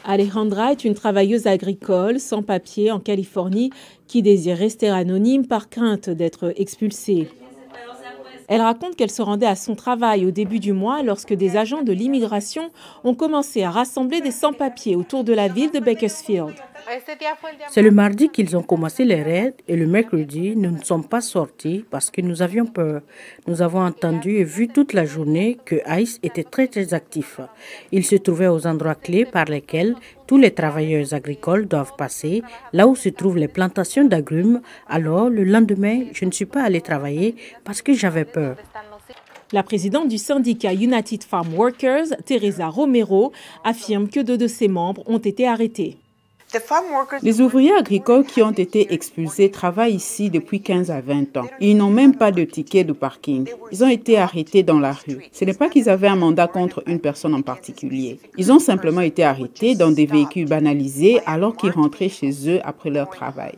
Alejandra est une travailleuse agricole sans papier en Californie qui désire rester anonyme par crainte d'être expulsée. Elle raconte qu'elle se rendait à son travail au début du mois lorsque des agents de l'immigration ont commencé à rassembler des sans-papiers autour de la ville de Bakersfield. C'est le mardi qu'ils ont commencé les raids et le mercredi, nous ne sommes pas sortis parce que nous avions peur. Nous avons entendu et vu toute la journée que ICE était très actif. Il se trouvait aux endroits clés par lesquels tous les travailleurs agricoles doivent passer, là où se trouvent les plantations d'agrumes. Alors, le lendemain, je ne suis pas allée travailler parce que j'avais peur. La présidente du syndicat United Farm Workers, Teresa Romero, affirme que 2 de ses membres ont été arrêtés. Les ouvriers agricoles qui ont été expulsés travaillent ici depuis 15 à 20 ans. Ils n'ont même pas de ticket de parking. Ils ont été arrêtés dans la rue. Ce n'est pas qu'ils avaient un mandat contre une personne en particulier. Ils ont simplement été arrêtés dans des véhicules banalisés alors qu'ils rentraient chez eux après leur travail.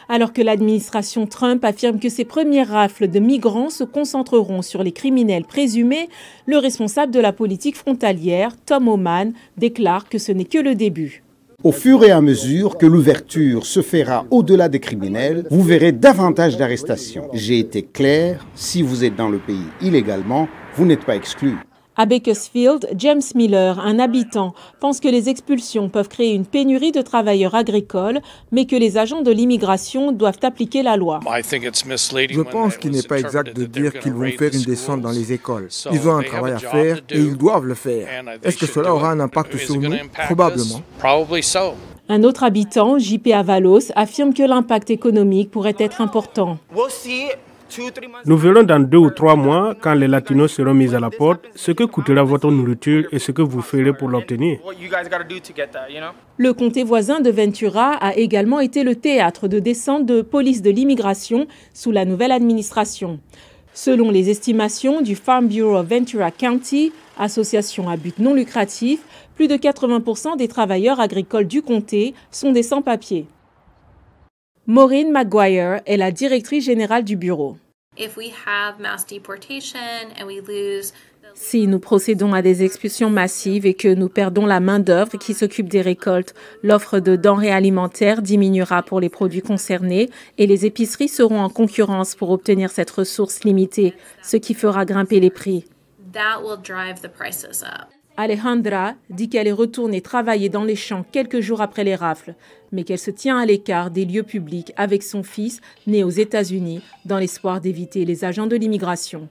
Alors que l'administration Trump affirme que ses premières rafles de migrants se concentreront sur les criminels présumés, le responsable de la politique frontalière, Tom Homan, déclare que ce n'est que le début. Au fur et à mesure que l'ouverture se fera au-delà des criminels, vous verrez davantage d'arrestations. J'ai été clair, si vous êtes dans le pays illégalement, vous n'êtes pas exclu. À Bakersfield, James Miller, un habitant, pense que les expulsions peuvent créer une pénurie de travailleurs agricoles, mais que les agents de l'immigration doivent appliquer la loi. Je pense qu'il n'est pas exact de dire qu'ils vont faire une descente dans les écoles. Ils ont un travail à faire et ils doivent le faire. Est-ce que cela aura un impact sur nous? Probablement. Un autre habitant, JP Avalos, affirme que l'impact économique pourrait être important. Nous verrons dans 2 ou 3 mois, quand les Latinos seront mis à la porte, ce que coûtera votre nourriture et ce que vous ferez pour l'obtenir. Le comté voisin de Ventura a également été le théâtre de descentes de police de l'immigration sous la nouvelle administration. Selon les estimations du Farm Bureau of Ventura County, association à but non lucratif, plus de 80% des travailleurs agricoles du comté sont des sans-papiers. Maureen Maguire est la directrice générale du bureau. Si nous procédons à des expulsions massives et que nous perdons la main-d'œuvre qui s'occupe des récoltes, l'offre de denrées alimentaires diminuera pour les produits concernés et les épiceries seront en concurrence pour obtenir cette ressource limitée, ce qui fera grimper les prix. Alejandra dit qu'elle est retournée travailler dans les champs quelques jours après les rafles, mais qu'elle se tient à l'écart des lieux publics avec son fils, né aux États-Unis, dans l'espoir d'éviter les agents de l'immigration.